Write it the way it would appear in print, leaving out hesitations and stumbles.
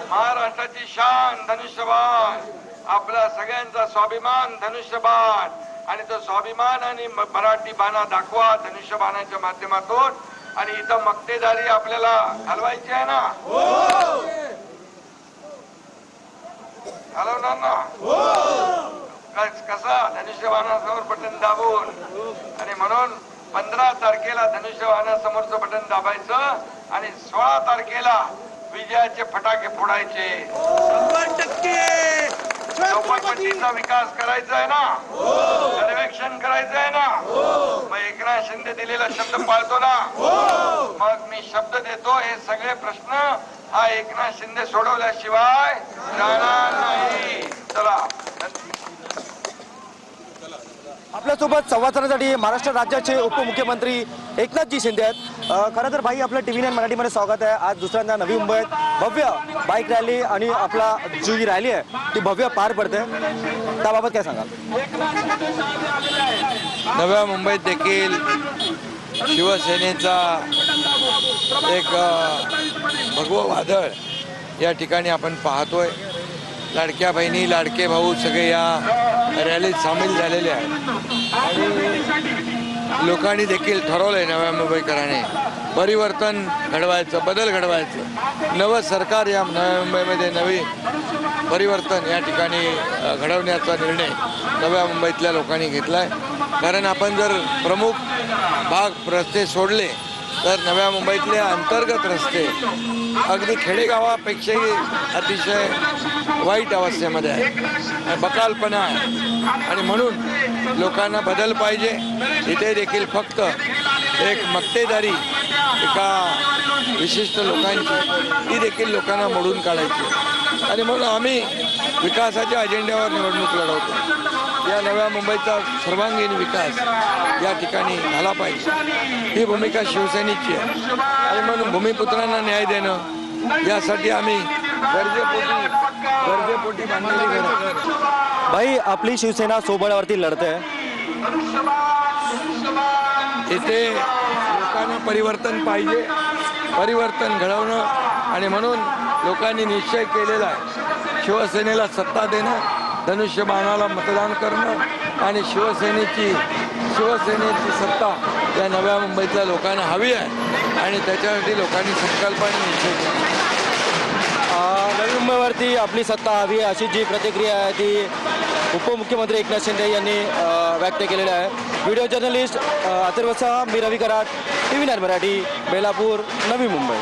महाराष्ट्राची शान धनुष्यबाण, आपला सगळ्यांचा स्वाभिमान धनुष्यबाण, आणि तो स्वाभिमान आणि मराठी बाणा दाखवा धनुष्यबाणाच्या माध्यमातून. आणि इथं मक्तेदारी आपल्याला हलवायची आहे ना, हलवणार ना? कसा? धनुष्यबाणासमोर बटन दाबून. आणि म्हणून 15 तारखेला धनुष्यबाणासमोरचं बटन दाबायचं आणि 16 तारखेला विजयाचे फटाके फोडायचे. 100% चौपटपट्टीचा विकास करायचा आहे ना, सर्वेक्षण करायचं आहे ना. मग एकनाथ शिंदे दिलेला शब्द पाळतो ना. मग मी शब्द देतो, हे सगळे प्रश्न हा एकनाथ शिंदे सोडवल्याशिवाय जाणार नाही. चला. आपल्यासोबत संवाद साधण्यासाठी महाराष्ट्र राज्याचे उपमुख्यमंत्री एकनाथजी शिंदे आहेत. खरं तर भाई आपलं TV9 मराठीमध्ये स्वागत आहे. आज दुसऱ्यांदा नवी मुंबईत भव्य बाईक रॅली आणि आपला जी रॅली आहे ती भव्य पार पडते, त्याबाबत काय सांगाल? नव्या मुंबईत देखील शिवसेनेचा एक भगवं वादळ या ठिकाणी आपण पाहतोय. लाडक्या बहिणी लाडके भाऊ सगळे या रॅलीत सामील झालेले आहेत आणि लोकांनी देखील ठरवलंय नव्या मुंबईकरांनी परिवर्तन घडवायचं, बदल घडवायचं. नवं सरकार या नव्या मुंबईमध्ये नवी परिवर्तन या ठिकाणी घडवण्याचा निर्णय नव्या मुंबईतल्या लोकांनी घेतला आहे. कारण आपण जर प्रमुख भाग रस्ते सोडले तर नव्या मुंबईतले अंतर्गत रस्ते अगदी खेडेगावापेक्षाही अतिशय वाईट अवस्थेमध्ये आहे, बकालपणा आहे. आणि म्हणून लोकांना बदल पाहिजे. इथे देखील फक्त एक मक्तेदारी एका विशिष्ट लोकांची ती देखील लोकांना मोडून काढायची. आणि म्हणून आम्ही विकासाच्या अजेंड्यावर निवडणूक लढवतो. या नव्या मुंबईचा सर्वांगीण विकास या ठिकाणी झाला पाहिजे, ही भूमिका शिवसेनेची आहे. आणि म्हणून भूमिपुत्रांना न्याय देणं यासाठी आम्ही गरजेपोटी बांधलेली घरं. भाई आपली शिवसेना सोबळावरती लढते, इथे लोकांना परिवर्तन पाहिजे, परिवर्तन घडवणं. आणि म्हणून लोकांनी निश्चय केलेला आहे शिवसेनेला सत्ता देणं, धनुष्यबाणाला मतदान करणं आणि शिवसेनेची सत्ता या नव्या मुंबईतल्या लोकांना हवी आहे. आणि त्याच्यासाठी लोकांनी संकल्प आणि निश्चय केला. नवी मुंबईवरती आपली सत्ता हवी आहे अशी जी प्रतिक्रिया आहे ती उपमुख्यमंत्री एकनाथ शिंदे यांनी व्यक्त केलेली आहे. व्हिडिओ जर्नलिस्ट अथर्वसह मी रवी कराड, TV9 मराठी, बेलापूर, नवी मुंबई.